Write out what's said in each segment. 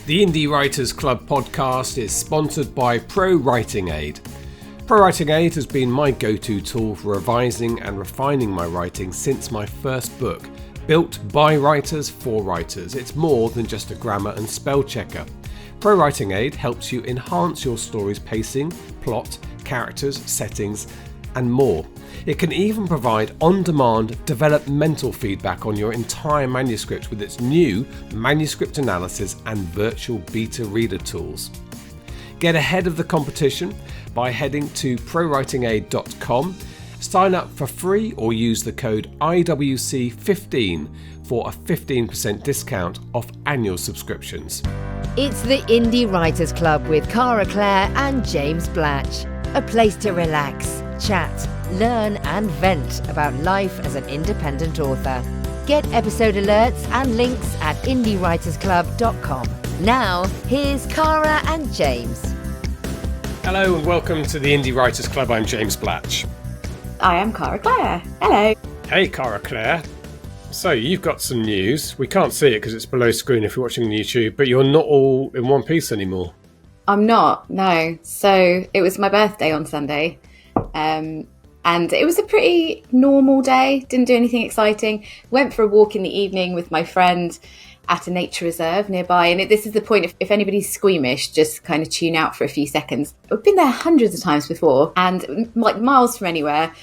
The Indie Writers Club podcast is sponsored by Pro Writing Aid. Pro Writing Aid has been my go-to tool for revising and refining my writing since my first book. Built by writers for writers, it's more than just a grammar and spell checker. Pro Writing Aid helps you enhance your story's pacing, plot, characters, settings, and more. It can even provide on-demand developmental feedback on your entire manuscript with its new manuscript analysis and virtual beta reader tools. Get ahead of the competition by heading to prowritingaid.com, sign up for free or use the code IWC15 for a 15% discount off annual subscriptions. It's the Indie Writers Club with Cara Clare and James Blatch. A place to relax, chat, learn and vent about life as an independent author. Get episode alerts and links at indiewritersclub.com. Now, here's Cara and James. Hello and welcome to the Indie Writers Club. I'm James Blatch. I am Cara Clare. Hello. Hey Cara Clare. So you've got some news. We can't see it because it's below screen if you're watching on YouTube, but you're not all in one piece anymore. I'm not, no. So it was my birthday on Sunday. And it was a pretty normal day. Didn't do anything exciting. Went for a walk in the evening with my friend at a nature reserve nearby. And this is the point, if anybody's squeamish, just kind of tune out for a few seconds. I've been there hundreds of times before and like miles from anywhere.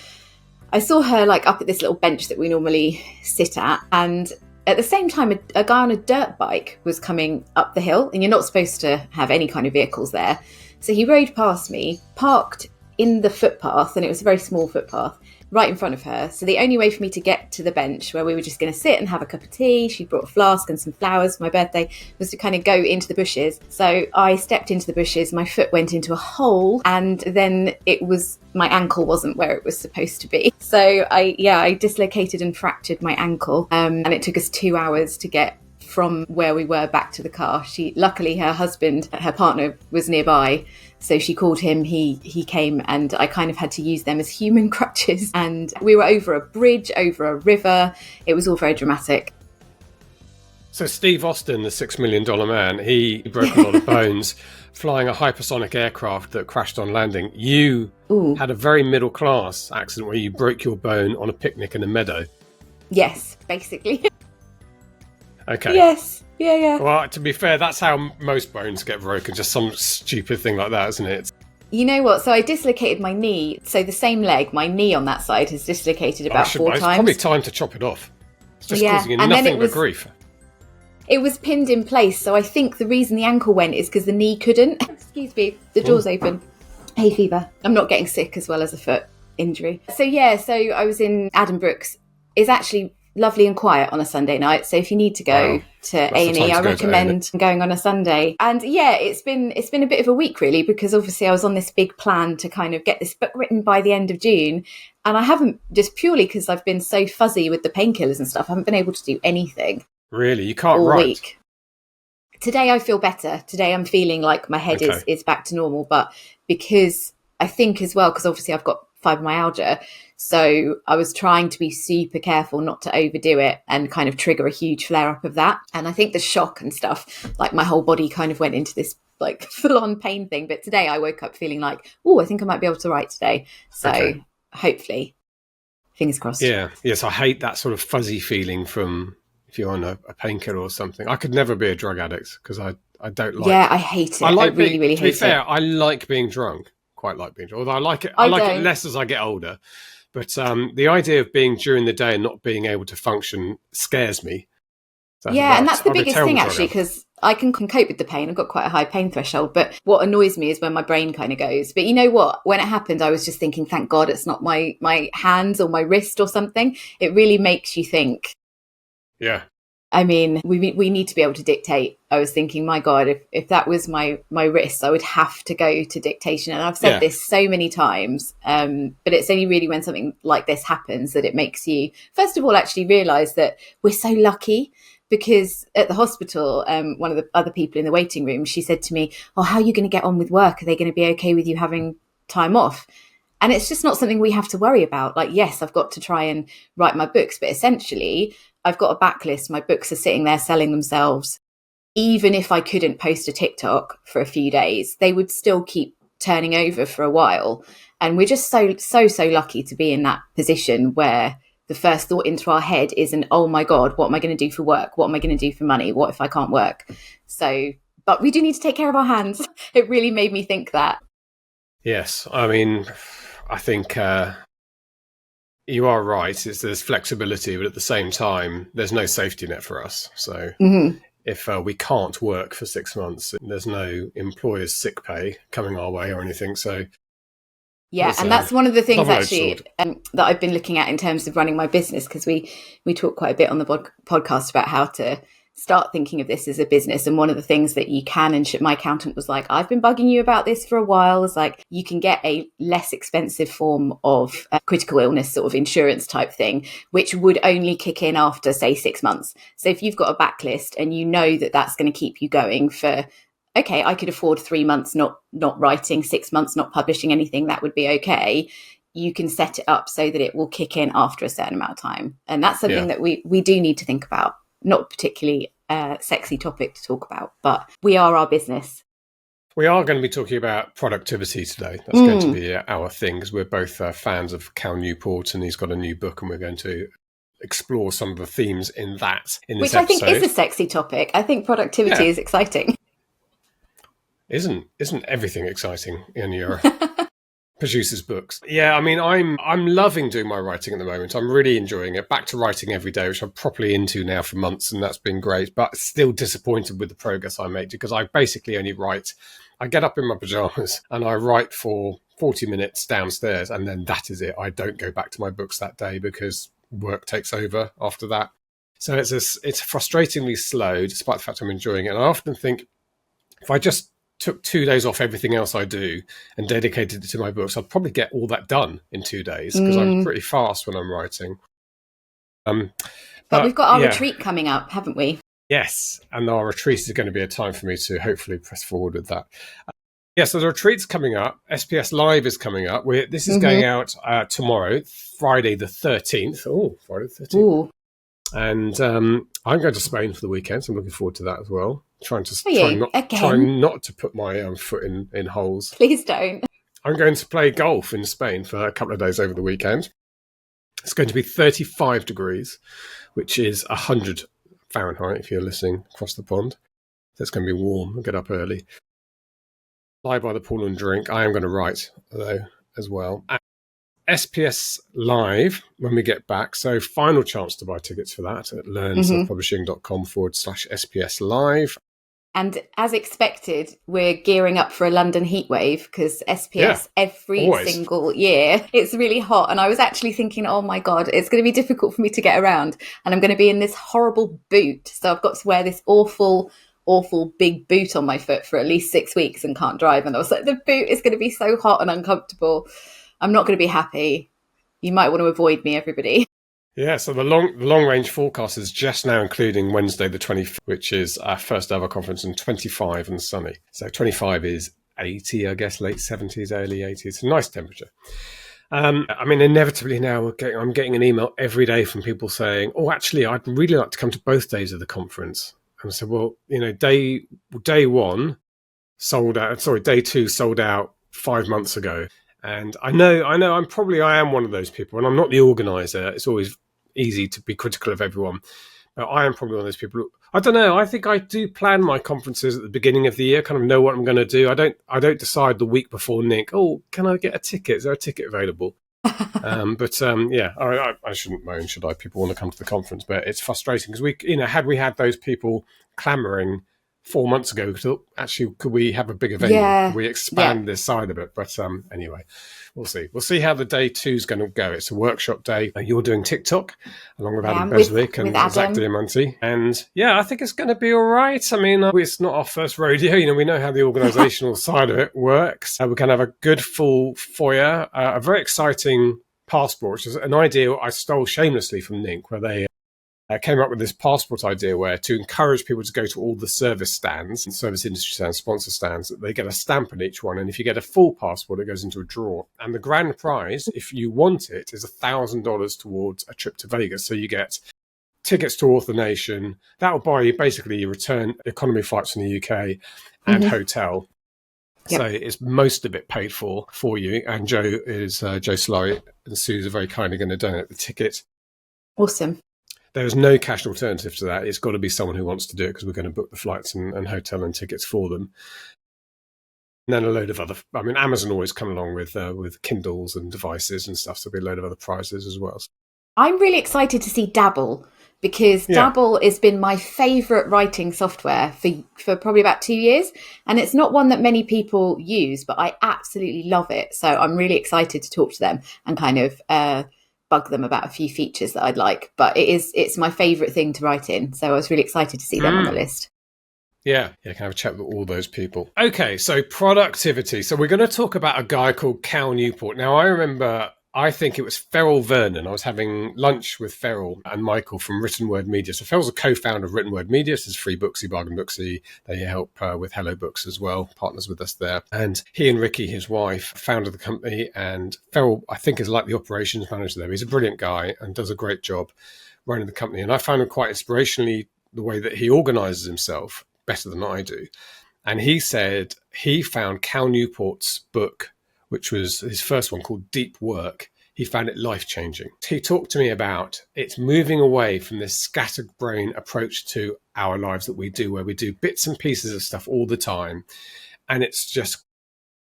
I saw her like up at this little bench that we normally sit at. And at the same time, a guy on a dirt bike was coming up the hill, and you're not supposed to have any kind of vehicles there. So he rode past me, parked in the footpath, and it was a very small footpath, right in front of her. So the only way for me to get to the bench where we were just going to sit and have a cup of tea, she brought a flask and some flowers for my birthday, was to kind of go into the bushes. So I stepped into the bushes, my foot went into a hole, and then my ankle wasn't where it was supposed to be. So I dislocated and fractured my ankle, and it took us 2 hours to get from where we were back to the car. Luckily her husband, her partner, was nearby, so she called him, he came, and I kind of had to use them as human crutches. And we were over a bridge, over a river. It was all very dramatic. So Steve Austin, the $6 million man, he broke a lot of bones flying a hypersonic aircraft that crashed on landing. You had a very middle class accident where you broke your bone on a picnic in a meadow. Yes, basically. Okay. Yes. Yeah. Well, to be fair, that's how most bones get broken, just some stupid thing like that, isn't it? You know what? So I dislocated my knee. So the same leg, my knee on that side has dislocated about 4 times. It's probably time to chop it off. It's just causing you nothing but grief. It was pinned in place. So I think the reason the ankle went is because the knee couldn't. Excuse me, the door's open. Hay fever. I'm not getting sick as well as a foot injury. So I was in Adam Brooks. It's actually lovely and quiet on a Sunday night, so if you need to go to A&E, I recommend going on a Sunday. And it's been a bit of a week really, because obviously I was on this big plan to kind of get this book written by the end of June, and I haven't, just purely because I've been so fuzzy with the painkillers and stuff, I haven't been able to do anything. Really? You can't all write? Week. Today I feel better. Today I'm feeling like my head is back to normal, but because I think as well, because obviously I've got fibromyalgia, so I was trying to be super careful not to overdo it and kind of trigger a huge flare up of that. And I think the shock and stuff, like my whole body kind of went into this like full on pain thing. But today I woke up feeling like, I think I might be able to write today. So hopefully, fingers crossed. Yeah. Yes, I hate that sort of fuzzy feeling from if you're on a painkiller or something. I could never be a drug addict because I don't like. Yeah, I hate it. I really hate it. To be fair, I like being drunk. Quite like being drunk. Although I like it less as I get older. But the idea of being during the day and not being able to function scares me. And that's the biggest thing actually, because I can cope with the pain. I've got quite a high pain threshold, but what annoys me is when my brain kind of goes. But you know what? When it happened, I was just thinking, thank God it's not my hands or my wrist or something. It really makes you think. Yeah. I mean, we need to be able to dictate. I was thinking, my God, if that was my wrist, I would have to go to dictation. And I've said this so many times, but it's only really when something like this happens that it makes you, first of all, actually realise that we're so lucky. Because at the hospital, one of the other people in the waiting room, she said to me, how are you going to get on with work? Are they going to be okay with you having time off? And it's just not something we have to worry about. Like, yes, I've got to try and write my books, but essentially I've got a backlist. My books are sitting there selling themselves. even if I couldn't post a TikTok for a few days, they would still keep turning over for a while. And we're just so lucky to be in that position where the first thought into our head isn't, oh my God, what am I going to do for work? What am I going to do for money? What if I can't work? So, but we do need to take care of our hands. It really made me think that. Yes. I mean, I think you are right. There's flexibility, but at the same time, there's no safety net for us. So if we can't work for 6 months, there's no employer's sick pay coming our way or anything. So yeah, and that's one of the things actually that I've been looking at in terms of running my business, because we talk quite a bit on the podcast about how to start thinking of this as a business. And one of the things that you can, and my accountant was like, I've been bugging you about this for a while, is like, you can get a less expensive form of critical illness sort of insurance type thing, which would only kick in after, say, 6 months. So if you've got a backlist and you know that that's going to keep you going for, okay, I could afford 3 months not writing, 6 months not publishing anything, that would be okay. You can set it up so that it will kick in after a certain amount of time. And that's something that we do need to think about. Not particularly sexy topic to talk about, but we are our business. We are going to be talking about productivity today. That's going to be our thing, because we're both fans of Cal Newport, and he's got a new book, and we're going to explore some of the themes in that in this episode. Which I think is a sexy topic. I think productivity is exciting. Isn't everything exciting in your producer's books? Yeah, I mean, I'm loving doing my writing at the moment. I'm really enjoying it. Back to writing every day, which I'm properly into now for months, and that's been great. But still disappointed with the progress I make, because I basically only write. I get up in my pajamas and I write for 40 minutes downstairs, and then that is it. I don't go back to my books that day because work takes over after that. So it's frustratingly slow, despite the fact I'm enjoying it. And I often think, if I just took 2 days off everything else I do and dedicated it to my books, I'd probably get all that done in 2 days, because I'm pretty fast when I'm writing. But we've got our retreat coming up, haven't we? Yes, and our retreat is going to be a time for me to hopefully press forward with that. So the retreat's coming up. SPS Live is coming up. This is going out tomorrow, Friday the 13th. Oh, Friday the 13th. Ooh. And I'm going to Spain for the weekend, so I'm looking forward to that as well. Trying not to put my foot in holes. Please don't. I'm going to play golf in Spain for a couple of days over the weekend. It's going to be 35 degrees, which is 100 Fahrenheit if you're listening across the pond. So it's going to be warm. I'll get up early. Lie by the pool and drink. I am going to write, though, as well. And SPS Live when we get back. So final chance to buy tickets for that at learnselfpublishing.com/SPS Live. And as expected, we're gearing up for a London heatwave, because SPS every single year, it's really hot. And I was actually thinking, oh my God, it's going to be difficult for me to get around. And I'm going to be in this horrible boot. So I've got to wear this awful big boot on my foot for at least 6 weeks and can't drive. And I was like, the boot is going to be so hot and uncomfortable. I'm not going to be happy. You might want to avoid me, everybody. Yeah, so the long range forecast is just now including Wednesday the 25th, which is our first ever conference, and 25 and sunny. So 25 is 80, I guess, late 70s, early 80s. Nice temperature. I mean, inevitably now I'm getting an email every day from people saying, oh, actually, I'd really like to come to both days of the conference. And I said, well, day one sold out. Sorry, day two sold out 5 months ago. And I know I am one of those people, and I'm not the organizer. It's always easy to be critical of everyone, but I am probably one of those people who, I don't know, I think I do plan my conferences at the beginning of the year, kind of know what I'm going to do. I don't decide the week before, Nick, oh, can I get a ticket? Is there a ticket available? I shouldn't moan, should I? People want to come to the conference, but it's frustrating because had we had those people clamoring 4 months ago, actually, could we have a bigger venue? Could we expand this side of it? But anyway, we'll see. We'll see how the day two is going to go. It's a workshop day. You're doing TikTok along with Adam Beswick and Zach Diamanti. And I think it's going to be all right. I mean, it's not our first rodeo. We know how the organizational side of it works. We're going to have a good full foyer, a very exciting passport, which is an idea I stole shamelessly from Nick, where they came up with this passport idea where, to encourage people to go to all the service stands and service industry stands, sponsor stands, that they get a stamp on each one. And if you get a full passport, it goes into a drawer. And the grand prize, if you want it, is $1,000 towards a trip to Vegas. So you get tickets to Author Nation. That'll buy you basically your return economy flights from the UK and Mm-hmm. hotel. Yep. So it's most of it paid for you. And Joe Solari and Suze are very kindly going to donate the ticket. Awesome. There is no cash alternative to that. It's got to be someone who wants to do it, because we're going to book the flights and hotel and tickets for them. And then a load of other, Amazon always come along with Kindles and devices and stuff. So there'll be a load of other prizes as well. I'm really excited to see Dabble, because Dabble has been my favourite writing software for probably about 2 years. And it's not one that many people use, but I absolutely love it. So I'm really excited to talk to them and kind of bug them about a few features that I'd like. But it's my favourite thing to write in. So I was really excited to see them on the list. Yeah, can have a chat with all those people. Okay, so productivity. So we're going to talk about a guy called Cal Newport. Now, I think it was Ferrell Vernon. I was having lunch with Ferrell and Michael from Written Word Media. So Ferrell's a co-founder of Written Word Media. This is Free Booksy, Bargain Booksy. They help with Hello Books as well, partners with us there. And he and Ricky, his wife, founded the company. And Ferrell, I think, is like the operations manager there. He's a brilliant guy and does a great job running the company. And I found him quite inspirationally, the way that he organizes himself, better than I do. And he said he found Cal Newport's book, which was his first one, called Deep Work. He found it life-changing. He talked to me about it's moving away from this scattered brain approach to our lives that we do, where we do bits and pieces of stuff all the time. And it's just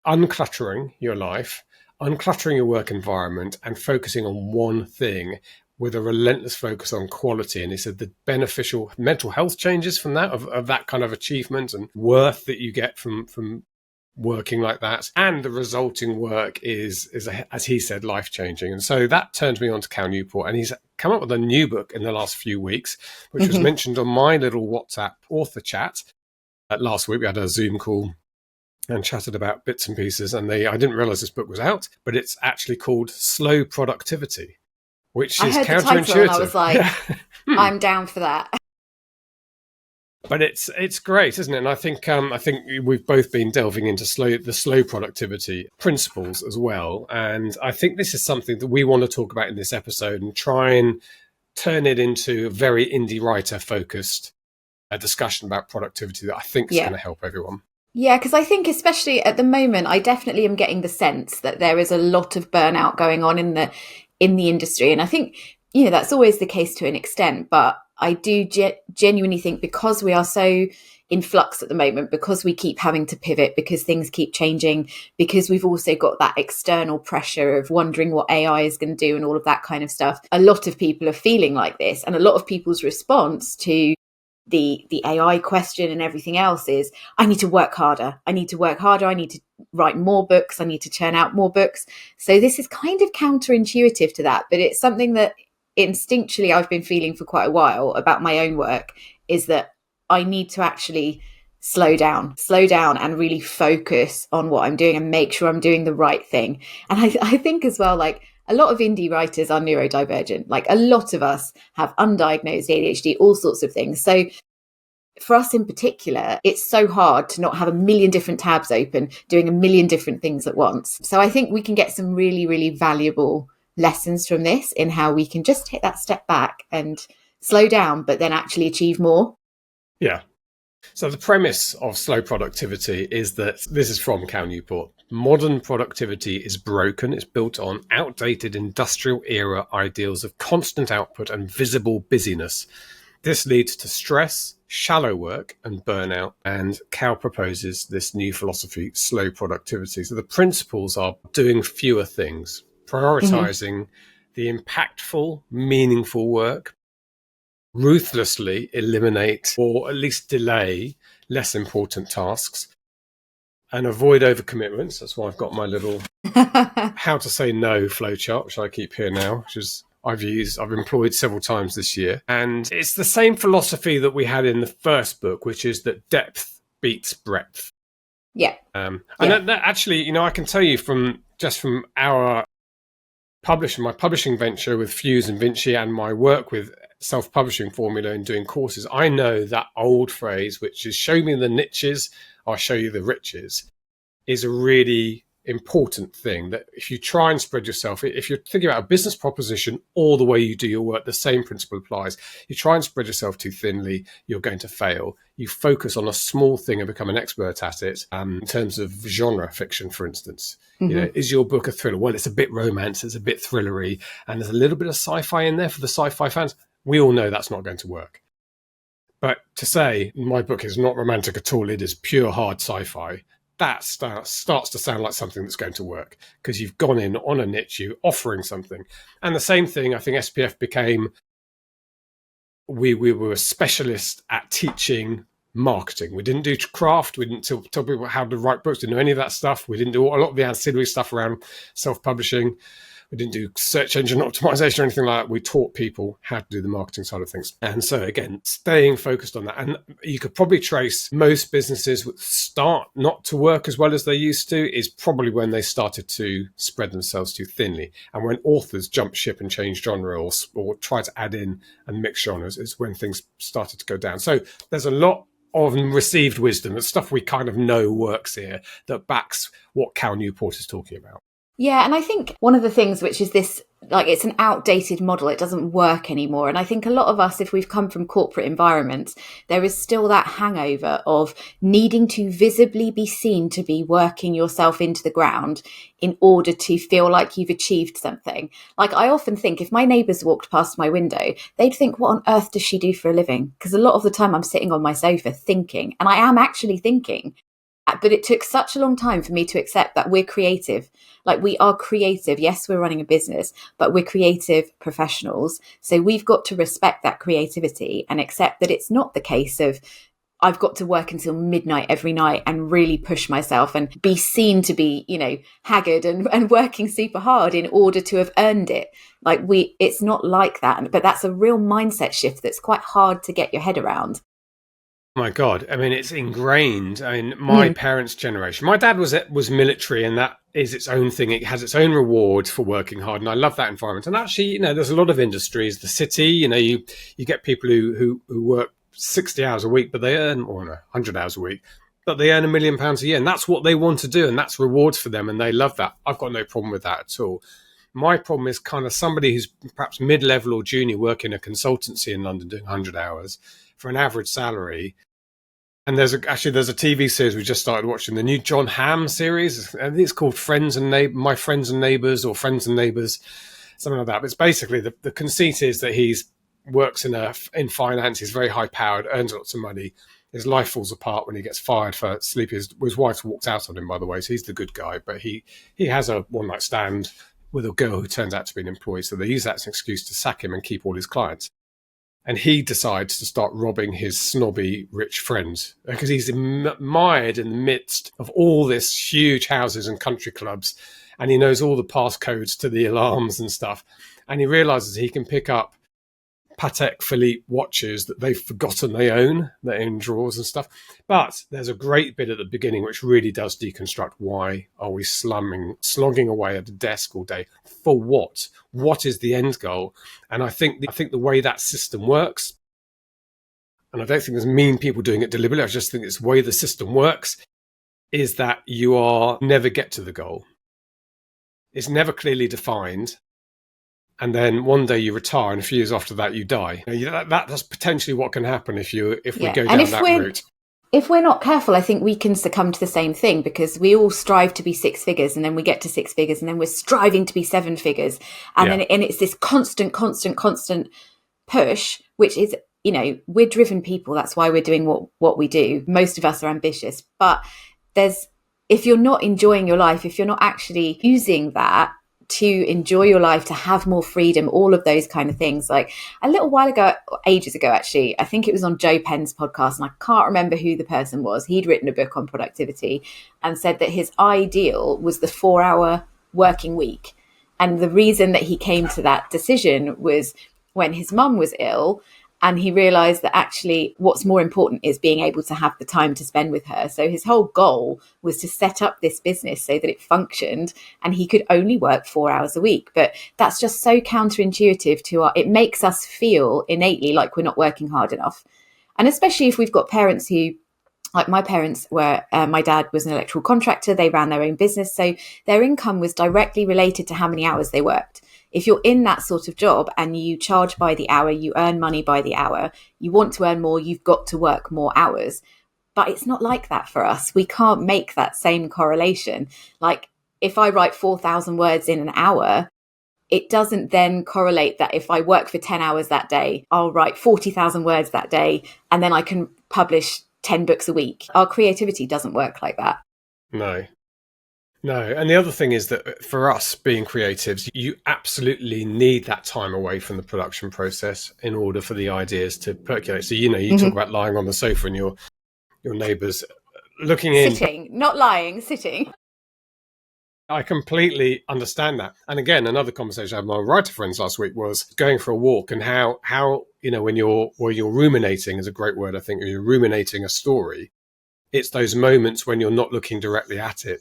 uncluttering your life, uncluttering your work environment, and focusing on one thing with a relentless focus on quality. And he said the beneficial mental health changes from that, of that kind of achievement and worth that you get from working like that, and the resulting work is as he said, life-changing. And so that turned me on to Cal Newport, and he's come up with a new book in the last few weeks, which was mentioned on my little WhatsApp author chat. Last week we had a Zoom call and chatted about bits and pieces, and I didn't realize this book was out, but it's actually called Slow Productivity, which is counterintuitive. I heard the title and I was like, I'm down for that. But it's great, isn't it? And I think we've both been delving into the slow productivity principles as well. And I think this is something that we want to talk about in this episode and try and turn it into a very indie writer focused discussion about productivity that I think is going to help everyone. Yeah, because I think especially at the moment, I definitely am getting the sense that there is a lot of burnout going on in the industry. And I think, that's always the case to an extent, but I do genuinely think, because we are so in flux at the moment, because we keep having to pivot, because things keep changing, because we've also got that external pressure of wondering what AI is going to do and all of that kind of stuff. A lot of people are feeling like this, and a lot of people's response to the AI question and everything else is, I need to work harder. I need to work harder. I need to write more books. I need to churn out more books. So this is kind of counterintuitive to that, but it's something that instinctually I've been feeling for quite a while about my own work, is that I need to actually slow down and really focus on what I'm doing and make sure I'm doing the right thing. And I think as well, like, a lot of indie writers are neurodivergent. Like, a lot of us have undiagnosed ADHD, all sorts of things. So for us in particular, it's so hard to not have a million different tabs open, doing a million different things at once. So I think we can get some really, really valuable lessons from this in how we can just take that step back and slow down, but then actually achieve more. Yeah. So the premise of slow productivity is that, this is from Cal Newport, modern productivity is broken. It's built on outdated industrial era ideals of constant output and visible busyness. This leads to stress, shallow work, and burnout. And Cal proposes this new philosophy, slow productivity. So the principles are doing fewer things, prioritizing the impactful, meaningful work, ruthlessly eliminate or at least delay less important tasks, and avoid overcommitments. That's why I've got my little how to say no flowchart, which I keep here now, which is I've employed several times this year. And it's the same philosophy that we had in the first book, which is that depth beats breadth. Yeah. And that actually, I can tell you from our my publishing venture with Fuse and Vinci, and my work with self-publishing formula and doing courses, I know that old phrase, which is show me the niches, I'll show you the riches, is a really important thing, that if you try and spread yourself, if you're thinking about a business proposition or the way you do your work, the same principle applies. You try and spread yourself too thinly, you're going to fail. You focus on a small thing and become an expert at it. In terms of genre fiction, for instance, is your book a thriller? Well, it's a bit romance, it's a bit thrillery, and there's a little bit of sci-fi in there for the sci-fi fans. We all know that's not going to work. But to say my book is not romantic at all, it is pure hard sci-fi, that starts to sound like something that's going to work, because you've gone in on a niche, you offering something. And the same thing, I think SPF became, we were a specialist at teaching marketing. We didn't do craft. We didn't tell people how to write books. Didn't know any of that stuff. We didn't do a lot of the ancillary stuff around self-publishing. We didn't do search engine optimization or anything like that. We taught people how to do the marketing side of things. And so again, staying focused on that. And you could probably trace most businesses start not to work as well as they used to is probably when they started to spread themselves too thinly. And when authors jump ship and change genre or try to add in and mix genres is when things started to go down. So there's a lot of received wisdom, the stuff we kind of know works here, that backs what Cal Newport is talking about. Yeah, and I think one of the things which is this, like, it's an outdated model, it doesn't work anymore. And I think a lot of us, if we've come from corporate environments, there is still that hangover of needing to visibly be seen to be working yourself into the ground in order to feel like you've achieved something. Like, I often think if my neighbours walked past my window, they'd think, what on earth does she do for a living? Because a lot of the time I'm sitting on my sofa thinking, and I am actually thinking. But it took such a long time for me to accept that we're creative. Like, we are creative. Yes, we're running a business, but we're creative professionals. So we've got to respect that creativity and accept that it's not the case of I've got to work until midnight every night and really push myself and be seen to be, haggard and working super hard in order to have earned it. Like, it's not like that. But that's a real mindset shift that's quite hard to get your head around. My God, I mean, it's ingrained. I mean, my parents' generation, my dad was military, and that is its own thing. It has its own rewards for working hard, and I love that environment. And actually, there's a lot of industries. The city, you get people who work 60 hours a week, but they earn, 100 hours a week, but they earn £1 million a year, and that's what they want to do, and that's rewards for them, and they love that. I've got no problem with that at all. My problem is kind of somebody who's perhaps mid-level or junior working a consultancy in London doing 100 hours for an average salary. And there's a TV series we just started watching, the new John Hamm series. I think it's called My Friends and Neighbours, or Friends and Neighbours, something like that. But it's basically the conceit is that he works in finance. He's very high powered, earns lots of money. His life falls apart when he gets fired for sleeping. His wife walked out on him, by the way, so he's the good guy. But he has a one night stand with a girl who turns out to be an employee. So they use that as an excuse to sack him and keep all his clients. And he decides to start robbing his snobby rich friends because he's mired in the midst of all this huge houses and country clubs. And he knows all the passcodes to the alarms and stuff. And he realizes he can pick up Patek Philippe watches that they've forgotten they own, they're in drawers and stuff. But there's a great bit at the beginning which really does deconstruct why are we slogging away at a desk all day? For what? What is the end goal? And I think the way that system works, and I don't think there's mean people doing it deliberately, I just think it's the way the system works, is that you never get to the goal. It's never clearly defined. And then one day you retire, and a few years after that you die. That's potentially what can happen if we go down that route. If we're not careful, I think we can succumb to the same thing, because we all strive to be six figures, and then we get to six figures, and then we're striving to be seven figures, and it's this constant push, which is, we're driven people. That's why we're doing what we do. Most of us are ambitious, but if you're not enjoying your life, if you're not actually using that to enjoy your life, to have more freedom, all of those kind of things. Like a little while ago, ages ago, actually, I think it was on Joe Penn's podcast, and I can't remember who the person was. He'd written a book on productivity and said that his ideal was the 4-hour working week. And the reason that he came to that decision was when his mum was ill, and he realized that actually what's more important is being able to have the time to spend with her. So his whole goal was to set up this business so that it functioned and he could only work 4 hours a week. But that's just so counterintuitive it makes us feel innately like we're not working hard enough. And especially if we've got parents who Like my parents were, my dad was an electrical contractor. They ran their own business. So their income was directly related to how many hours they worked. If you're in that sort of job and you charge by the hour, you earn money by the hour, you want to earn more, you've got to work more hours. But it's not like that for us. We can't make that same correlation. Like if I write 4,000 words in an hour, it doesn't then correlate that if I work for 10 hours that day, I'll write 40,000 words that day, and then I can publish 10 books a week. Our creativity doesn't work like that. No. And the other thing is that for us being creatives, you absolutely need that time away from the production process in order for the ideas to percolate. So, you talk about lying on the sofa and your neighbours looking in. Sitting, not lying, sitting. I completely understand that. And again, another conversation I had with my writer friends last week was going for a walk, and how when you're ruminating is a great word, I think. You're ruminating a story. It's those moments when you're not looking directly at it.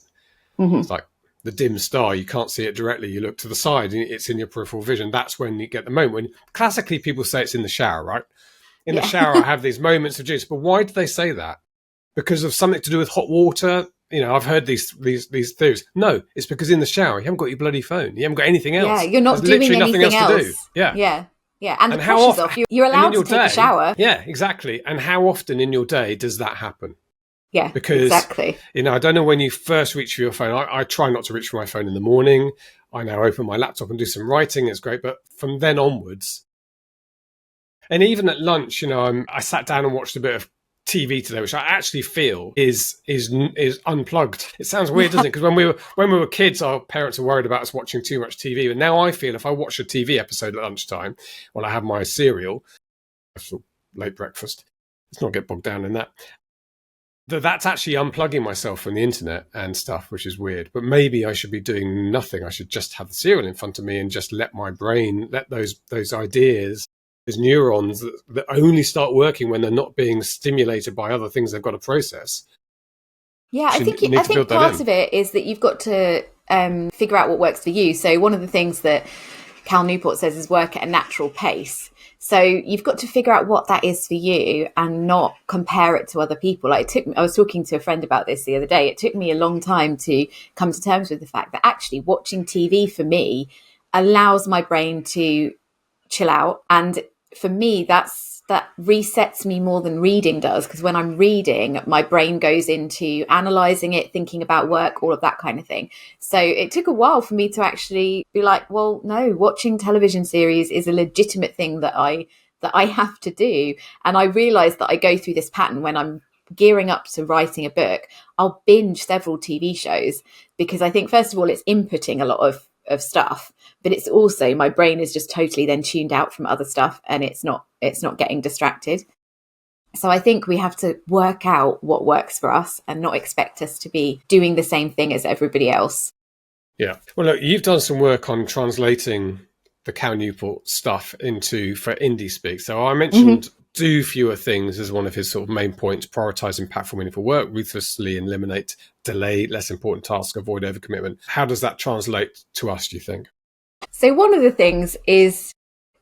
Mm-hmm. It's like the dim star. You can't see it directly. You look to the side and it's in your peripheral vision. That's when you get the moment. When classically people say it's in the shower, right? In the shower, I have these moments of genius. But why do they say that? Because of something to do with hot water? I've heard these theories. No, it's because in the shower, you haven't got your bloody phone. You haven't got anything else. Yeah, you're not doing anything else to do. Yeah. And the pressure's off. You're allowed to take a shower. Yeah, exactly. And how often in your day does that happen? Yeah, because, exactly. I don't know when you first reach for your phone. I try not to reach for my phone in the morning. I now open my laptop and do some writing. It's great. But from then onwards, and even at lunch, I sat down and watched a bit of TV today, which I actually feel is unplugged. It sounds weird, doesn't it? Because when we were kids, our parents were worried about us watching too much TV. But now I feel if I watch a TV episode at lunchtime while I have my cereal, late breakfast, let's not get bogged down in that. That's actually unplugging myself from the internet and stuff, which is weird. But maybe I should be doing nothing. I should just have the cereal in front of me and just let my brain, let those ideas, those neurons that only start working when they're not being stimulated by other things they've got to process. Yeah, I think part of it is that you've got to figure out what works for you. So one of the things that Cal Newport says is work at a natural pace. So you've got to figure out what that is for you and not compare it to other people. I was talking to a friend about this the other day. It took me a long time to come to terms with the fact that actually watching TV for me allows my brain to chill out. And for me, that resets me more than reading does, because when I'm reading, my brain goes into analysing it, thinking about work, all of that kind of thing. So it took a while for me to actually be like, well, no, watching television series is a legitimate thing that I have to do. And I realised that I go through this pattern when I'm gearing up to writing a book. I'll binge several TV shows because I think, first of all, it's inputting a lot of stuff, but it's also my brain is just totally then tuned out from other stuff and it's not getting distracted. So I think we have to work out what works for us and not expect us to be doing the same thing as everybody else. Yeah. Well, look, you've done some work on translating the Cal Newport stuff for indie speak. So I mentioned do fewer things as one of his sort of main points: prioritize impactful, meaningful work, ruthlessly eliminate delay, less important tasks, avoid overcommitment. How does that translate to us, do you think? So one of the things is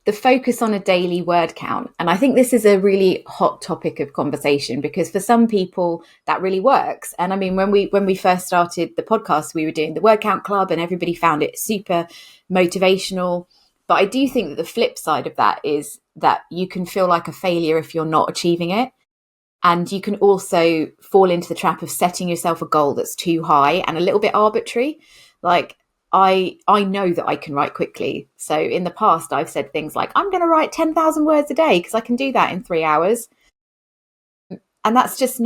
the focus on a daily word count. And I think this is a really hot topic of conversation because for some people that really works. And I mean, when we first started the podcast, we were doing the word count club and everybody found it super motivational. But I do think that the flip side of that is that you can feel like a failure if you're not achieving it. And you can also fall into the trap of setting yourself a goal that's too high and a little bit arbitrary. Like, I know that I can write quickly. So in the past, I've said things like, I'm going to write 10,000 words a day because I can do that in 3 hours. And that's just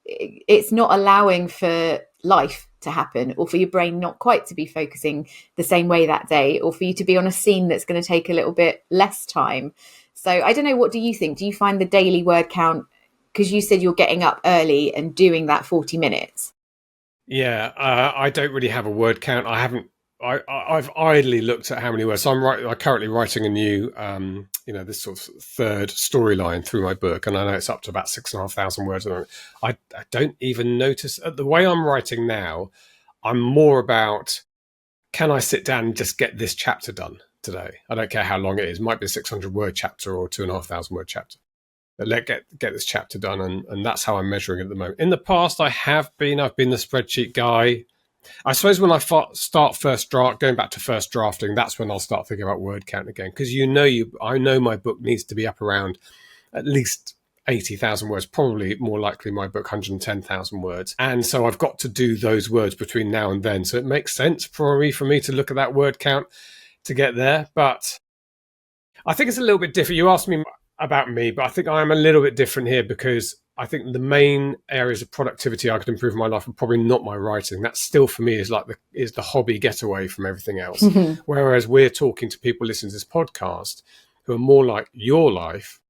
it's not allowing for life to happen, or for your brain not quite to be focusing the same way that day, or for you to be on a scene that's going to take a little bit less time. So I don't know, what do you think? Do you find the daily word count, because you said you're getting up early and doing that 40 minutes? Yeah, I don't really have a word count. I've idly looked at how many words. So I'm currently writing a new, this sort of third storyline through my book, and I know it's up to about 6,500 words. I don't even notice the way I'm writing now. I'm more about, can I sit down and just get this chapter done today? I don't care how long it is. It might be a 600 word chapter or 2,500 word chapter. get this chapter done, and that's how I'm measuring it at the moment. In the past, I've been the spreadsheet guy. I suppose when I start going back to first drafting, that's when I'll start thinking about word count again, because I know my book needs to be up around at least 80,000 words, probably more likely my book 110,000 words, and so I've got to do those words between now and then. So it makes sense for me to look at that word count to get there. But I think it's a little bit different. You asked me about me, but I think I'm a little bit different here, because I think the main areas of productivity I could improve in my life are probably not my writing. That still for me is the hobby getaway from everything else. Mm-hmm. Whereas we're talking to people listening to this podcast who are more like your life,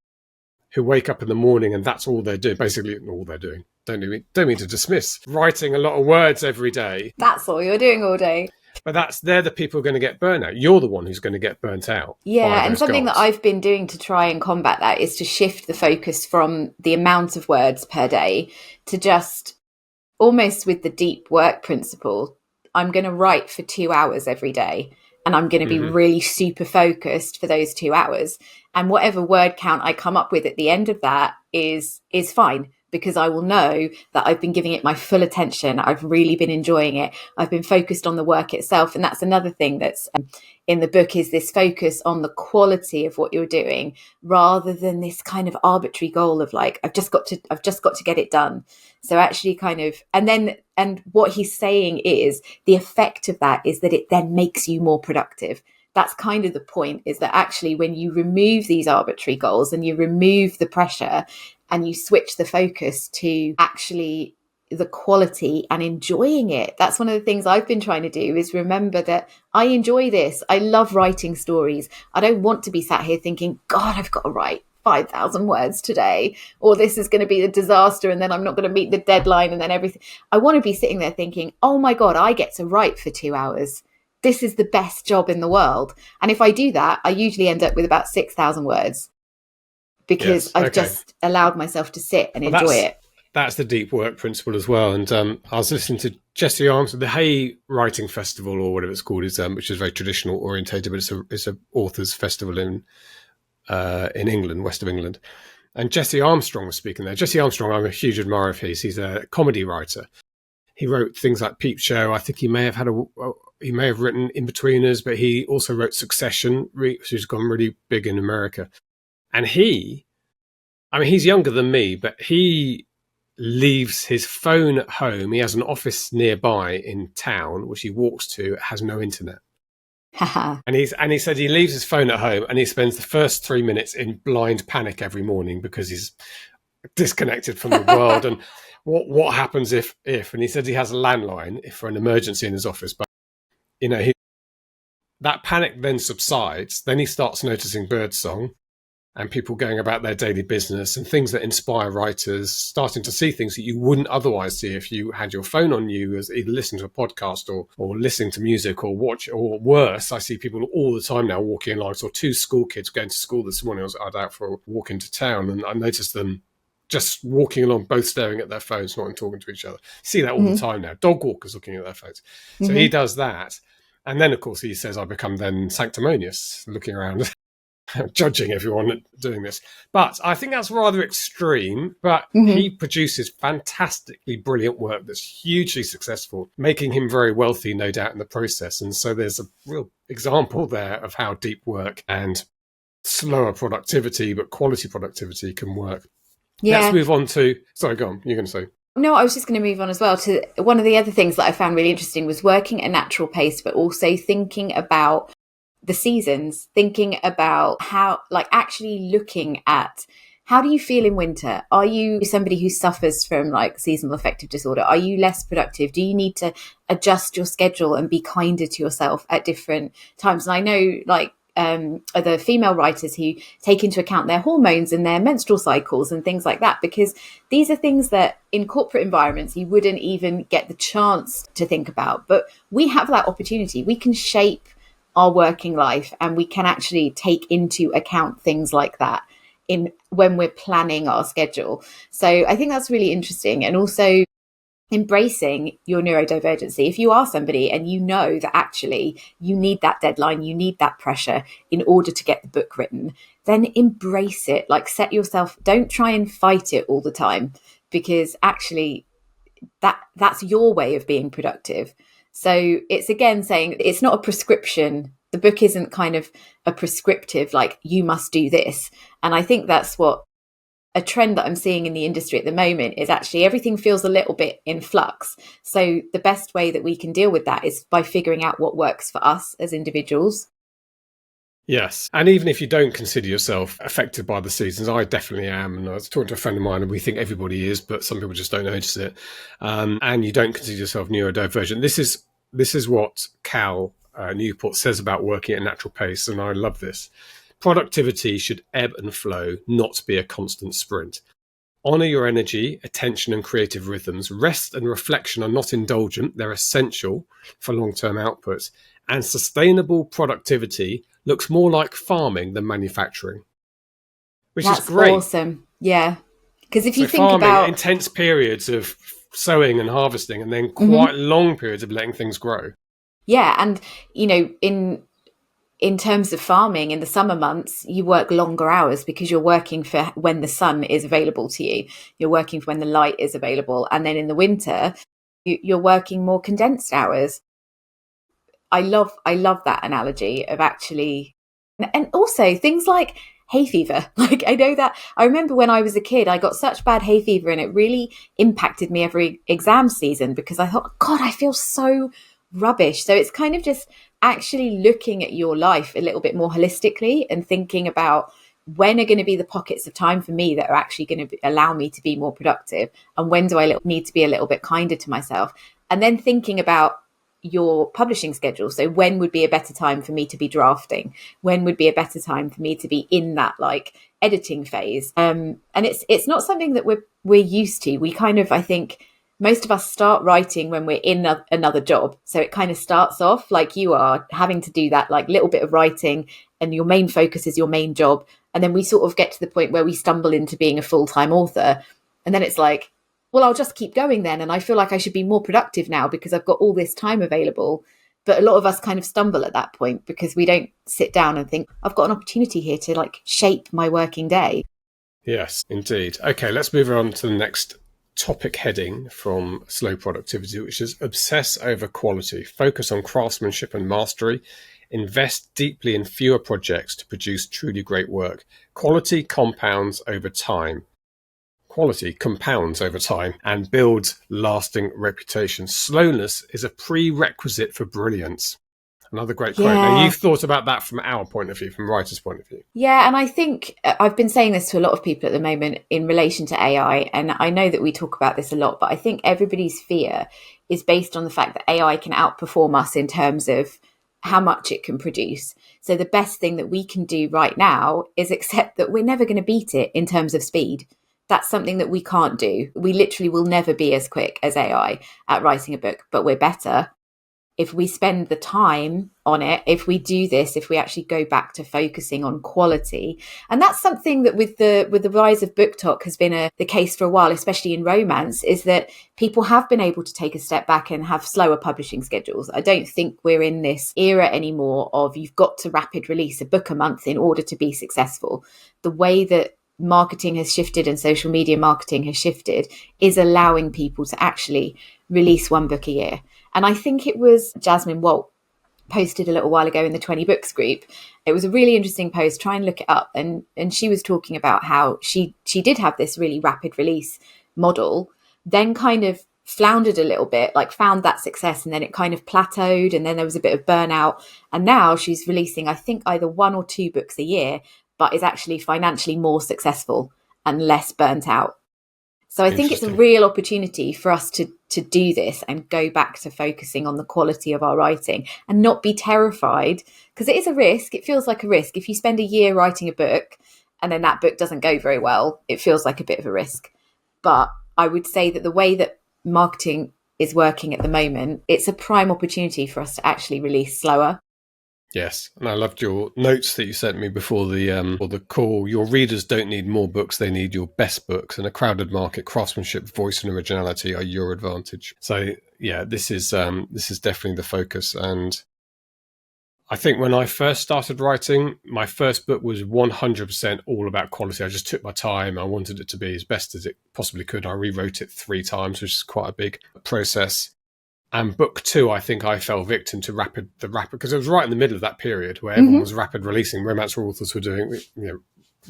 who wake up in the morning and that's all they're doing, basically all they're doing. Don't mean to dismiss writing a lot of words every day. That's all you're doing all day. But they're the people who are going to get burnt out. You're the one who's going to get burnt out. Yeah, and something that I've been doing to try and combat that is to shift the focus from the amount of words per day to just almost with the deep work principle. I'm going to write for 2 hours every day, and I'm going to be really super focused for those 2 hours. And whatever word count I come up with at the end of that is fine, because I will know that I've been giving it my full attention. I've really been enjoying it. I've been focused on the work itself. And that's another thing that's in the book, is this focus on the quality of what you're doing, rather than this kind of arbitrary goal of like, I've just got to get it done. So actually kind of, and what he's saying is the effect of that is that it then makes you more productive. That's kind of the point, is that actually when you remove these arbitrary goals and you remove the pressure and you switch the focus to actually the quality and enjoying it. That's one of the things I've been trying to do, is remember that I enjoy this. I love writing stories. I don't want to be sat here thinking, God, I've got to write 5,000 words today, or this is going to be a disaster and then I'm not going to meet the deadline and then everything. I want to be sitting there thinking, oh my God, I get to write for 2 hours. This is the best job in the world. And if I do that, I usually end up with about 6,000 words, because I've just allowed myself to sit and enjoy it. That's the deep work principle as well. And I was listening to Jesse Armstrong, the Hay Writing Festival, or whatever it's called, which is very traditional orientated, but it's a authors festival in England, west of England. And Jesse Armstrong was speaking there. Jesse Armstrong, I'm a huge admirer of his. He's a comedy writer. He wrote things like Peep Show. I think he may have written In-Betweeners, but he also wrote Succession, which has gone really big in America. And he's younger than me, but he leaves his phone at home. He has an office nearby in town, which he walks to. It has no internet. and he said he leaves his phone at home and he spends the first 3 minutes in blind panic every morning, because he's disconnected from the world. And what happens if, and he said he has a landline for an emergency in his office, but that panic then subsides. Then he starts noticing birdsong and people going about their daily business and things that inspire writers, starting to see things that you wouldn't otherwise see if you had your phone on you, as either listening to a podcast or listening to music or watch, or worse. I see people all the time now walking along. I saw 2 school kids going to school this morning. I was out for a walk into town, and I noticed them just walking along, both staring at their phones, not talking to each other. See that all the time now. Dog walkers looking at their phones. So he does that. And then, of course, he says, I become then sanctimonious, looking around, judging everyone doing this. But I think that's rather extreme. But he produces fantastically brilliant work that's hugely successful, making him very wealthy, no doubt, in the process. And so there's a real example there of how deep work and slower productivity, but quality productivity can work. Yeah. Let's move on to... Sorry, go on. You're going to say... No, I was just going to move on as well to one of the other things that I found really interesting was working at a natural pace, but also thinking about the seasons, thinking about how, like, actually looking at how do you feel in winter? Are you somebody who suffers from like seasonal affective disorder? Are you less productive? Do you need to adjust your schedule and be kinder to yourself at different times? And I know like other female writers who take into account their hormones and their menstrual cycles and things like that, because these are things that in corporate environments you wouldn't even get the chance to think about. But we have that opportunity. We can shape our working life and we can actually take into account things like that in when we're planning our schedule. So I think that's really interesting. And also embracing your neurodivergency. If you are somebody and you know that actually you need that deadline, you need that pressure in order to get the book written, then embrace it. Like, set yourself, don't try and fight it all the time, because actually that's your way of being productive. So it's again saying it's not a prescription. The book isn't kind of a prescriptive, like, you must do this. And I think that's what a trend that I'm seeing in the industry at the moment is, actually everything feels a little bit in flux. So the best way that we can deal with that is by figuring out what works for us as individuals. Yes. And even if you don't consider yourself affected by the seasons, I definitely am. And I was talking to a friend of mine, and we think everybody is, but some people just don't notice it. And you don't consider yourself neurodivergent. This is what Cal Newport says about working at a natural pace. And I love this. Productivity should ebb and flow, not be a constant sprint. Honour your energy, attention and creative rhythms. Rest and reflection are not indulgent. They're essential for long-term outputs. And sustainable productivity looks more like farming than manufacturing, which is great. That's awesome. Yeah. Because if you think farming, about intense periods of sowing and harvesting, and then quite long periods of letting things grow. Yeah. And, in terms of farming, in the summer months, you work longer hours because you're working for when the sun is available to you. You're working for when the light is available. And then in the winter, you're working more condensed hours. I love that analogy of actually, and also things like hay fever. Like, I know that I remember when I was a kid, I got such bad hay fever, and it really impacted me every exam season, because I thought, God, I feel so rubbish. So it's kind of just actually looking at your life a little bit more holistically and thinking about, when are going to be the pockets of time for me that are actually going to allow me to be more productive, and when do I need to be a little bit kinder to myself? And then thinking about your publishing schedule. So when would be a better time for me to be drafting? When would be a better time for me to be in that, like, editing phase? And it's not something that we're used to. We kind of, I think most of us start writing when we're in another job. So it kind of starts off like you are having to do that, like, little bit of writing, and your main focus is your main job. And then we sort of get to the point where we stumble into being a full-time author. And then it's like, well, I'll just keep going then. And I feel like I should be more productive now because I've got all this time available. But a lot of us kind of stumble at that point because we don't sit down and think, I've got an opportunity here to, like, shape my working day. Yes, indeed. Okay, let's move on to the next topic heading from Slow Productivity, which is obsess over quality. Focus on craftsmanship and mastery. Invest deeply in fewer projects to produce truly great work. Quality compounds over time. Quality compounds over time and builds lasting reputation. Slowness is a prerequisite for brilliance. Another great quote. Now, you've thought about that from our point of view, from writer's point of view. Yeah, and I think I've been saying this to a lot of people at the moment in relation to AI, and I know that we talk about this a lot, but I think everybody's fear is based on the fact that AI can outperform us in terms of how much it can produce. So the best thing that we can do right now is accept that we're never going to beat it in terms of speed. That's something that we can't do. We literally will never be as quick as AI at writing a book, but we're better. If we spend the time on it, if we do this, if we actually go back to focusing on quality. And that's something that with the rise of BookTok has been the case for a while, especially in romance, is that people have been able to take a step back and have slower publishing schedules. I don't think we're in this era anymore of you've got to rapid release a book a month in order to be successful. The way that marketing has shifted and social media marketing has shifted is allowing people to actually release one book a year. And I think it was Jasmine Walt posted a little while ago in the 20 Books group. It was a really interesting post. Try and look it up. And she was talking about how she did have this really rapid release model, then kind of floundered a little bit, like found that success, and then it kind of plateaued, and then there was a bit of burnout. And now she's releasing, I think, either 1 or 2 books a year, but is actually financially more successful and less burnt out. So I think it's a real opportunity for us to do this and go back to focusing on the quality of our writing and not be terrified, because it is a risk. It feels like a risk. If you spend a year writing a book and then that book doesn't go very well, it feels like a bit of a risk. But I would say that the way that marketing is working at the moment, it's a prime opportunity for us to actually release slower. Yes, and I loved your notes that you sent me before the call. Your readers don't need more books; they need your best books. In a crowded market, craftsmanship, voice, and originality are your advantage. So, yeah, this is definitely the focus. And I think when I first started writing, my first book was 100% all about quality. I just took my time. I wanted it to be as best as it possibly could. I rewrote it 3 times, which is quite a big process. And book 2, I think I fell victim to the rapid, because it was right in the middle of that period where everyone was rapid releasing. Romance authors were doing,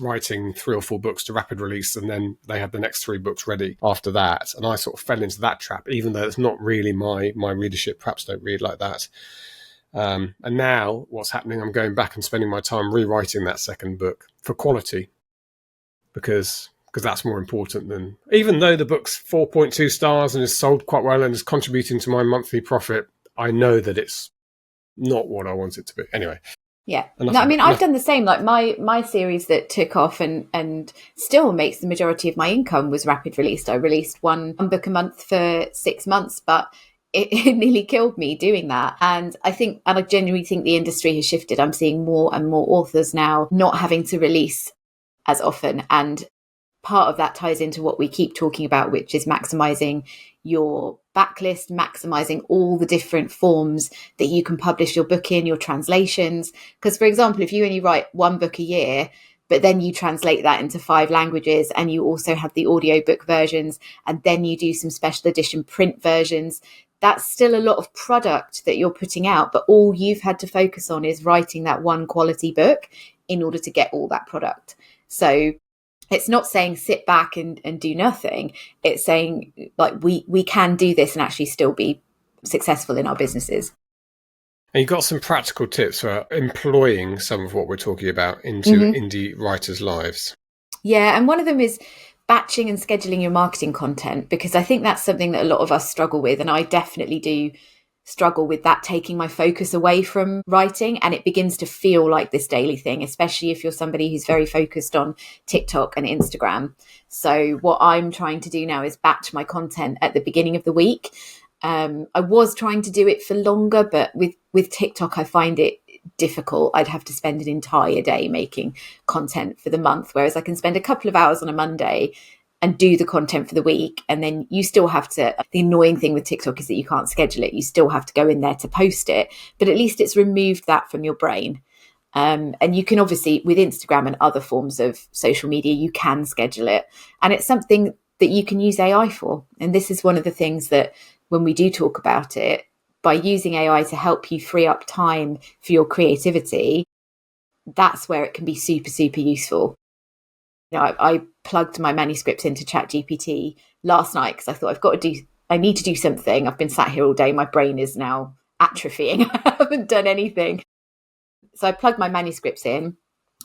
writing 3 or 4 books to rapid release, and then they had the next 3 books ready after that. And I sort of fell into that trap, even though it's not really my readership. Perhaps don't read like that. And now what's happening, I'm going back and spending my time rewriting that second book for quality, because that's more important than, even though the book's 4.2 stars and is sold quite well and is contributing to my monthly profit, I know that it's not what I want it to be. Anyway. Yeah. I've done the same. Like my series that took off and still makes the majority of my income was rapid released. I released one book a month for 6 months, but it nearly killed me doing that. And I genuinely think the industry has shifted. I'm seeing more and more authors now not having to release as often. And part of that ties into what we keep talking about, which is maximizing your backlist, maximizing all the different forms that you can publish your book in, your translations. Because, for example, if you only write 1 book a year, but then you translate that into 5 languages and you also have the audiobook versions, and then you do some special edition print versions, that's still a lot of product that you're putting out, but all you've had to focus on is writing that one quality book in order to get all that product. So it's not saying sit back and do nothing. It's saying, like, we can do this and actually still be successful in our businesses. And you've got some practical tips for employing some of what we're talking about into indie writers' lives. Yeah, and one of them is batching and scheduling your marketing content, because I think that's something that a lot of us struggle with. And I definitely do struggle with that, taking my focus away from writing. And it begins to feel like this daily thing, especially if you're somebody who's very focused on TikTok and Instagram. So what I'm trying to do now is batch my content at the beginning of the week. I was trying to do it for longer, but with TikTok, I find it difficult. I'd have to spend an entire day making content for the month, whereas I can spend a couple of hours on a Monday and do the content for the week. And then you still have to, the annoying thing with TikTok is that you can't schedule it. You still have to go in there to post it, but at least it's removed that from your brain. And you can obviously, with Instagram and other forms of social media, you can schedule it. And it's something that you can use AI for. And this is one of the things that when we do talk about it, by using AI to help you free up time for your creativity, that's where it can be super, super useful. I plugged my manuscripts into ChatGPT last night because I thought I need to do something. I've been sat here all day. My brain is now atrophying. I haven't done anything. So I plugged my manuscripts in.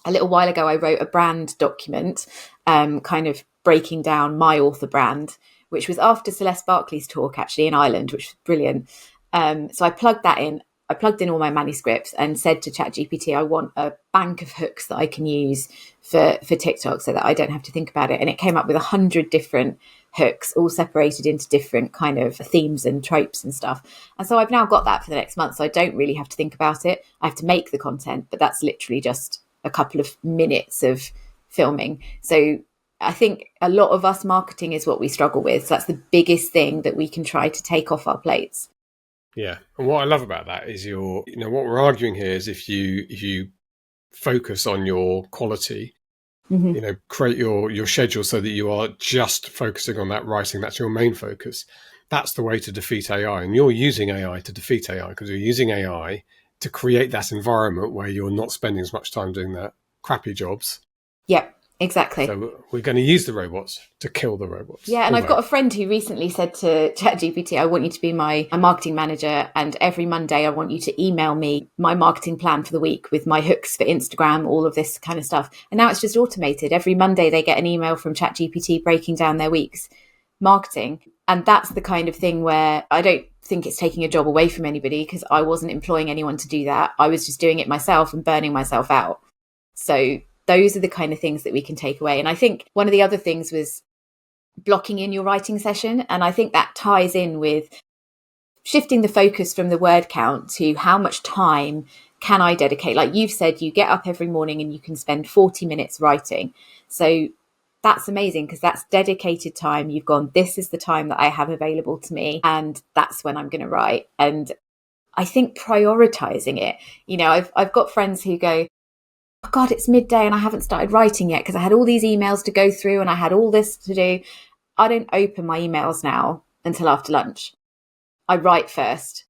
A little while ago, I wrote a brand document, kind of breaking down my author brand, which was after Celeste Barkley's talk, actually, in Ireland, which was brilliant. So I plugged that in. I plugged in all my manuscripts and said to ChatGPT, I want a bank of hooks that I can use for TikTok so that I don't have to think about it. And it came up with 100 different hooks, all separated into different kind of themes and tropes and stuff. And so I've now got that for the next month. So I don't really have to think about it. I have to make the content, but that's literally just a couple of minutes of filming. So I think a lot of us, marketing is what we struggle with. So that's the biggest thing that we can try to take off our plates. Yeah, and what I love about that is what we're arguing here is if you focus on your quality, create your schedule so that you are just focusing on that writing. That's your main focus. That's the way to defeat AI. And you're using AI to defeat AI because you're using AI to create that environment where you're not spending as much time doing that crappy jobs. Yep. Exactly. So we're going to use the robots to kill the robots. Yeah, and I've got a friend who recently said to ChatGPT, I want you to be my marketing manager, and every Monday I want you to email me my marketing plan for the week with my hooks for Instagram, all of this kind of stuff. And now it's just automated. Every Monday they get an email from ChatGPT breaking down their week's marketing. And that's the kind of thing where I don't think it's taking a job away from anybody, because I wasn't employing anyone to do that. I was just doing it myself and burning myself out. So those are the kind of things that we can take away. And I think one of the other things was blocking in your writing session. And I think that ties in with shifting the focus from the word count to how much time can I dedicate? Like you've said, you get up every morning and you can spend 40 minutes writing. So that's amazing, because that's dedicated time. You've gone, this is the time that I have available to me, and that's when I'm going to write. And I think prioritizing it, I've got friends who go, oh God, it's midday and I haven't started writing yet because I had all these emails to go through and I had all this to do. I don't open my emails now until after lunch. I write first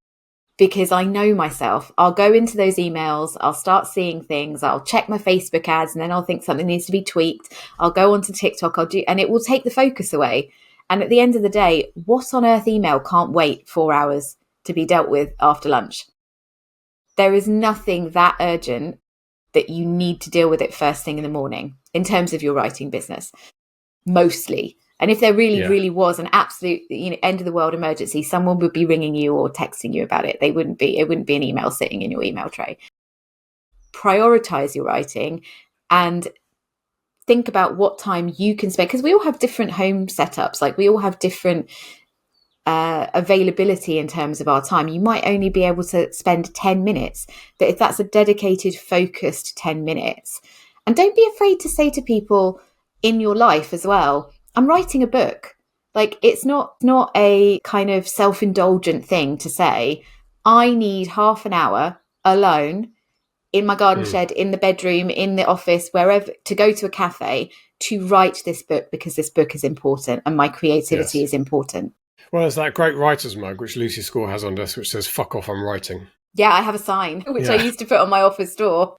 because I know myself. I'll go into those emails, I'll start seeing things, I'll check my Facebook ads, and then I'll think something needs to be tweaked. I'll go onto TikTok, and it will take the focus away. And at the end of the day, what on earth email can't wait 4 hours to be dealt with after lunch? There is nothing that urgent that you need to deal with it first thing in the morning in terms of your writing business, mostly. And if there really was an absolute end of the world emergency, someone would be ringing you or texting you about it. It wouldn't be an email sitting in your email tray. Prioritize your writing and think about what time you can spend, because we all have different home setups. Like, we all have different availability in terms of our time. You might only be able to spend 10 minutes, but if that's a dedicated, focused 10 minutes, and don't be afraid to say to people in your life as well, I'm writing a book. Like, it's not a kind of self-indulgent thing to say, I need half an hour alone in my garden shed, in the bedroom, in the office, wherever, to go to a cafe to write this book because this book is important and my creativity is important. Well, there's that great writer's mug, which Lucy Score has on desk, which says, fuck off, I'm writing. Yeah, I have a sign, which I used to put on my office door.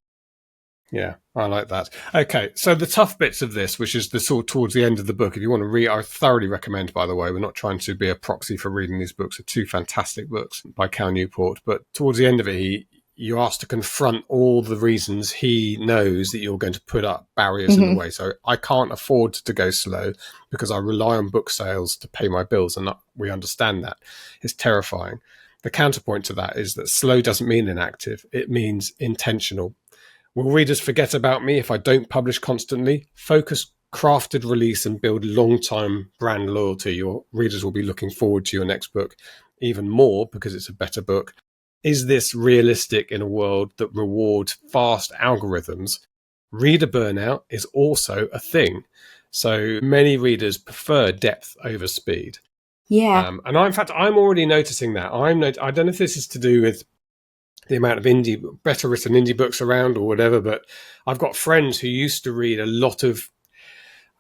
Yeah, I like that. Okay, so the tough bits of this, which is the sort towards the end of the book, if you want to read, I thoroughly recommend, by the way, we're not trying to be a proxy for reading these books. They're two fantastic books by Cal Newport. But towards the end of it, you're asked to confront all the reasons he knows that you're going to put up barriers in the way. So I can't afford to go slow because I rely on book sales to pay my bills. And we understand that. It's terrifying. The counterpoint to that is that slow doesn't mean inactive. It means intentional. Will readers forget about me if I don't publish constantly? Focus, crafted release, and build long-time brand loyalty. Your readers will be looking forward to your next book even more because it's a better book. Is this realistic in a world that rewards fast algorithms? Reader burnout is also a thing. So many readers prefer depth over speed. Yeah. And in fact, I'm already noticing that. I don't know if this is to do with the amount of better written indie books around or whatever, but I've got friends who used to read a lot of,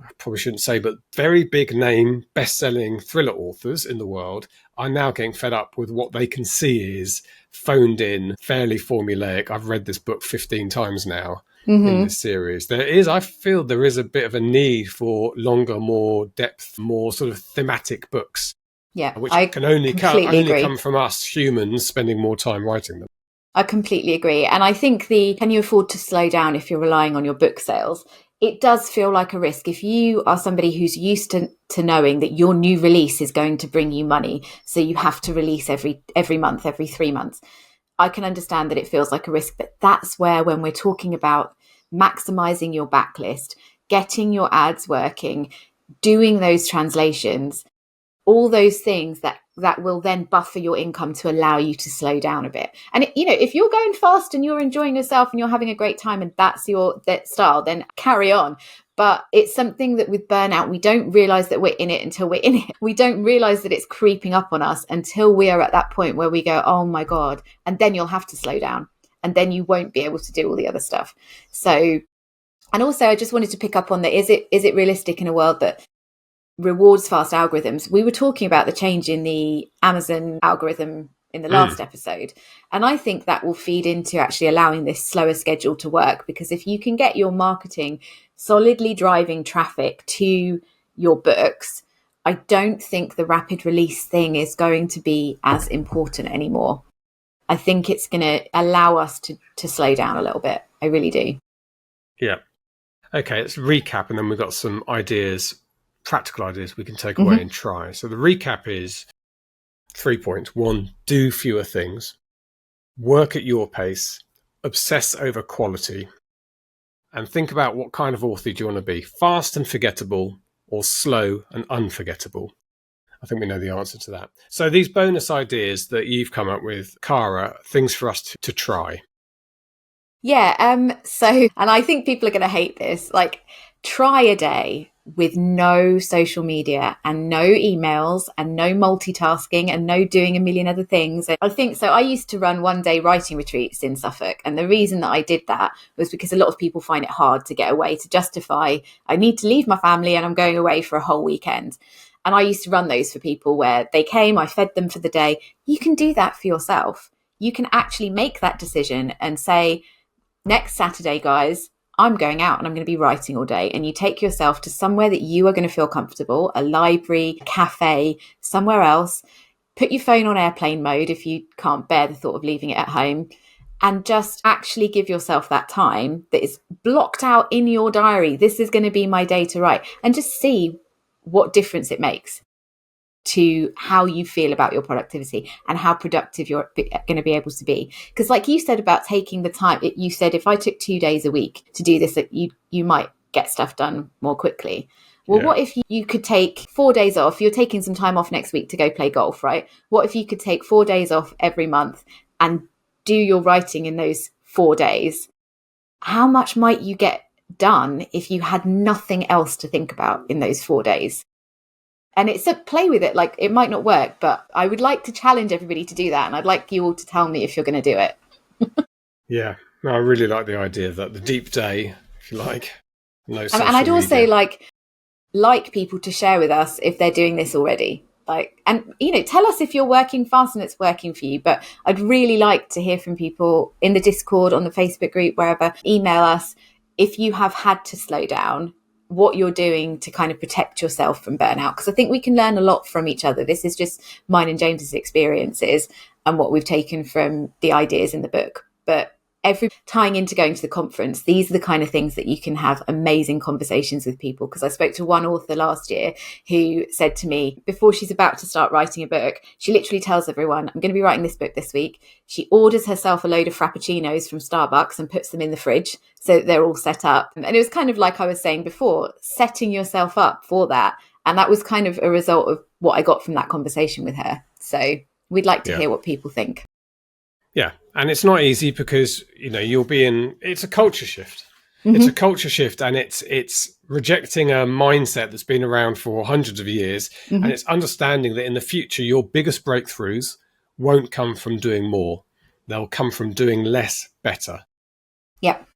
I probably shouldn't say, but very big name, best-selling thriller authors in the world are now getting fed up with what they can see is phoned in, fairly formulaic. I've read this book 15 times now in this series. I feel there is a bit of a need for longer, more depth, more sort of thematic books. Yeah, which can only come from us humans spending more time writing them. I completely agree. And I think can you afford to slow down if you're relying on your book sales? It does feel like a risk. If you are somebody who's used to knowing that your new release is going to bring you money, so you have to release every month, every 3 months, I can understand that it feels like a risk. But that's where, when we're talking about maximizing your backlist, getting your ads working, doing those translations, all those things that will then buffer your income to allow you to slow down a bit. And if you're going fast and you're enjoying yourself and you're having a great time and that's that style, then carry on. But it's something that with burnout, we don't realize that we're in it until we're in it. We don't realize that it's creeping up on us until we are at that point where we go, oh my God. And then you'll have to slow down and then you won't be able to do all the other stuff. So, and also I just wanted to pick up on that. Is it realistic in a world that rewards fast algorithms? We were talking about the change in the Amazon algorithm in the last episode, and I think that will feed into actually allowing this slower schedule to work, because if you can get your marketing solidly driving traffic to your books, I don't think the rapid release thing is going to be as important anymore. I think it's going to allow us to slow down a little bit. I really do. Yeah. Okay, let's recap, and then we've got some practical ideas we can take away and try. So the recap is 3 points. 1, do fewer things, work at your pace, obsess over quality, and think about what kind of author do you want to be, fast and forgettable or slow and unforgettable. I think we know the answer to that. So these bonus ideas that you've come up with, Cara, things for us to try. Yeah. So, and I think people are going to hate this, like, try a day. with no social media and no emails and no multitasking and no doing a million other things. I think so. I used to run one-day writing retreats in Suffolk. And the reason that I did that was because a lot of people find it hard to get away, to justify, I need to leave my family and I'm going away for a whole weekend. And I used to run those for people where they came, I fed them for the day. You can do that for yourself. You can actually make that decision and say, next Saturday, guys, I'm going out and I'm going to be writing all day. And you take yourself to somewhere that you are going to feel comfortable, a library, a cafe, somewhere else. Put your phone on airplane mode if you can't bear the thought of leaving it at home. And just actually give yourself that time that is blocked out in your diary. This is going to be my day to write. And just see what difference it makes to how you feel about your productivity and how productive you're going to be able to be. Because like you said about taking the time, you said if I took 2 days a week to do this, that you might get stuff done more quickly. Well, What if you could take 4 days off? You're taking some time off next week to go play golf, right? What if you could take 4 days off every month and do your writing in those 4 days? How much might you get done if you had nothing else to think about in those 4 days? And it's a play with it. Like, it might not work, but I would like to challenge everybody to do that. And I'd like you all to tell me if you're going to do it. Yeah, no, I really like the idea that the deep day, if you like, no social and I'd also media. like people to share with us if they're doing this already. And tell us if you're working fast and it's working for you. But I'd really like to hear from people in the Discord, on the Facebook group, wherever. Email us if you have had to slow down, what you're doing to kind of protect yourself from burnout. Because I think we can learn a lot from each other. This is just mine and James's experiences and what we've taken from the ideas in the book. But tying into going to the conference, these are the kind of things that you can have amazing conversations with people. Because I spoke to one author last year who said to me, before she's about to start writing a book, she literally tells everyone, I'm going to be writing this book this week. She orders herself a load of Frappuccinos from Starbucks and puts them in the fridge so that they're all set up. And it was kind of like I was saying before, setting yourself up for that. And that was kind of a result of what I got from that conversation with her. So we'd like to hear what people think. Yeah, and it's not easy because, it's a culture shift. Mm-hmm. It's a culture shift, and it's rejecting a mindset that's been around for hundreds of years. Mm-hmm. And it's understanding that in the future, your biggest breakthroughs won't come from doing more. They'll come from doing less better. Yep.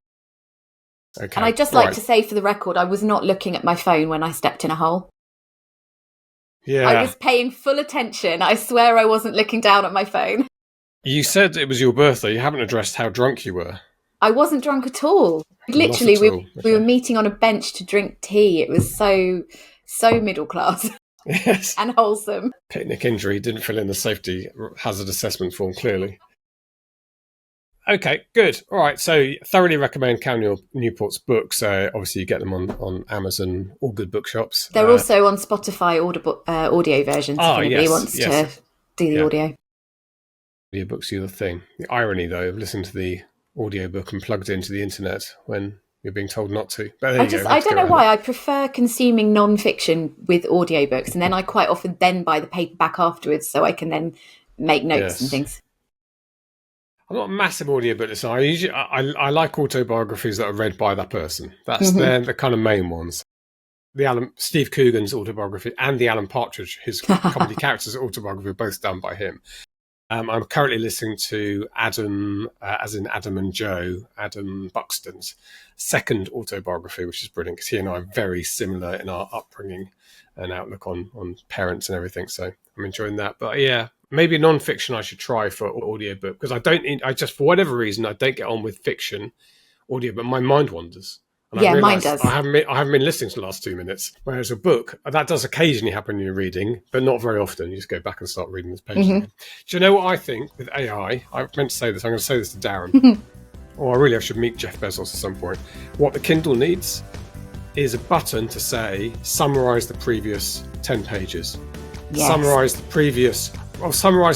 Okay. And I'd just like to say for the record, I was not looking at my phone when I stepped in a hole. Yeah. I was paying full attention. I swear I wasn't looking down at my phone. You said it was your birthday. You haven't addressed how drunk you were. I wasn't drunk at all. Literally, we were meeting on a bench to drink tea. It was so middle class. Yes. And wholesome. Picnic injury, didn't fill in the safety hazard assessment form, clearly. Okay, good. All right, so thoroughly recommend Cal Newport's books. Obviously, you get them on Amazon, all good bookshops. They're also on Spotify audio versions if anybody wants to do the audio. Audiobooks are the thing. The irony, though, of listening to the audiobook and plugged into the internet when you're being told not to. But I don't know why. I prefer consuming non-fiction with audiobooks, and then I quite often then buy the paperback afterwards so I can then make notes and things. I'm not a massive audiobook listener. I like autobiographies that are read by that person. They're the kind of main ones. Steve Coogan's autobiography and the Alan Partridge, his comedy character's autobiography, are both done by him. I'm currently listening to Adam, as in Adam and Joe, Adam Buxton's second autobiography, which is brilliant because he and I are very similar in our upbringing and outlook on parents and everything. So I'm enjoying that. But yeah, maybe non-fiction I should try for audiobook because I just, for whatever reason, I don't get on with fiction audio, but my mind wanders. And mine does. I haven't been listening to the last 2 minutes. Whereas a book, that does occasionally happen when you're reading, but not very often. You just go back and start reading this page again. Do you know what I think with AI? I meant to say this. I'm going to say this to Darren. I should meet Jeff Bezos at some point. What the Kindle needs is a button to say, summarize the previous 10 pages. Yes. Summarize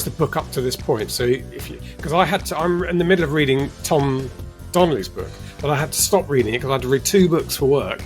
the book up to this point. So I'm in the middle of reading Tom Donnelly's book. But I had to stop reading it because I had to read 2 books for work.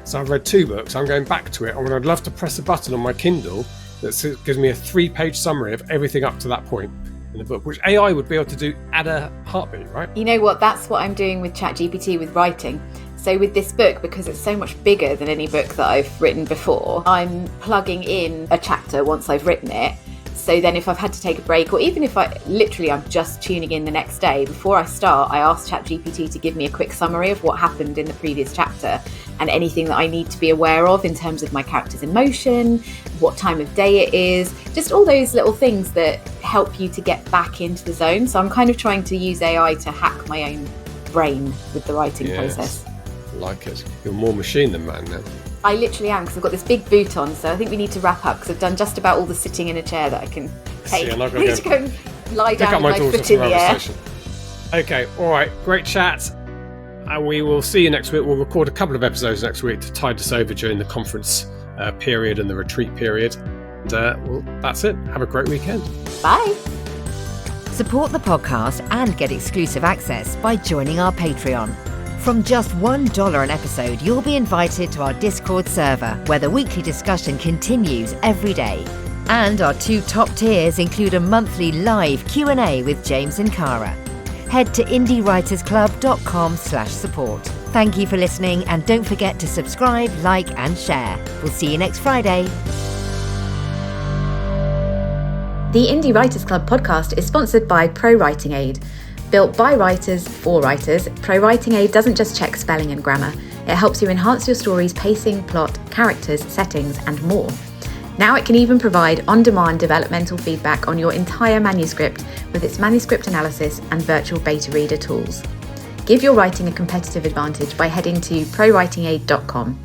So I've read 2 books. I'm going back to it. And I'd love to press a button on my Kindle that gives me a 3-page summary of everything up to that point in the book, which AI would be able to do at a heartbeat, right? You know what? That's what I'm doing with ChatGPT with writing. So with this book, because it's so much bigger than any book that I've written before, I'm plugging in a chapter once I've written it. So then if I've had to take a break, or even if I'm just tuning in the next day, before I start, I ask ChatGPT to give me a quick summary of what happened in the previous chapter and anything that I need to be aware of in terms of my character's emotion, what time of day it is, just all those little things that help you to get back into the zone. So I'm kind of trying to use AI to hack my own brain with the writing process. Like it. You're more machine than man now. I literally am, because I've got this big boot on, so I think we need to wrap up, because I've done just about all the sitting in a chair that I can take. Yeah, I need to go and lie down with my foot in the air. Okay, all right, great chat. And we will see you next week. We'll record a couple of episodes next week to tide us over during the conference period and the retreat period. And well, that's it. Have a great weekend. Bye. Support the podcast and get exclusive access by joining our Patreon. From just $1 an episode, you'll be invited to our Discord server, where the weekly discussion continues every day. And our 2 top tiers include a monthly live Q&A with James and Cara. Head to indiewritersclub.com/support. Thank you for listening, and don't forget to subscribe, like and share. We'll see you next Friday. The Indie Writers Club podcast is sponsored by Pro Writing Aid. Built by writers for writers, Pro Writing Aid doesn't just check spelling and grammar. It helps you enhance your story's pacing, plot, characters, settings, and more. Now it can even provide on-demand developmental feedback on your entire manuscript with its manuscript analysis and virtual beta reader tools. Give your writing a competitive advantage by heading to prowritingaid.com.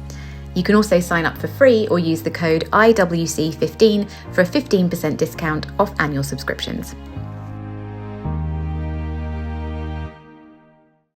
You can also sign up for free or use the code IWC15 for a 15% discount off annual subscriptions.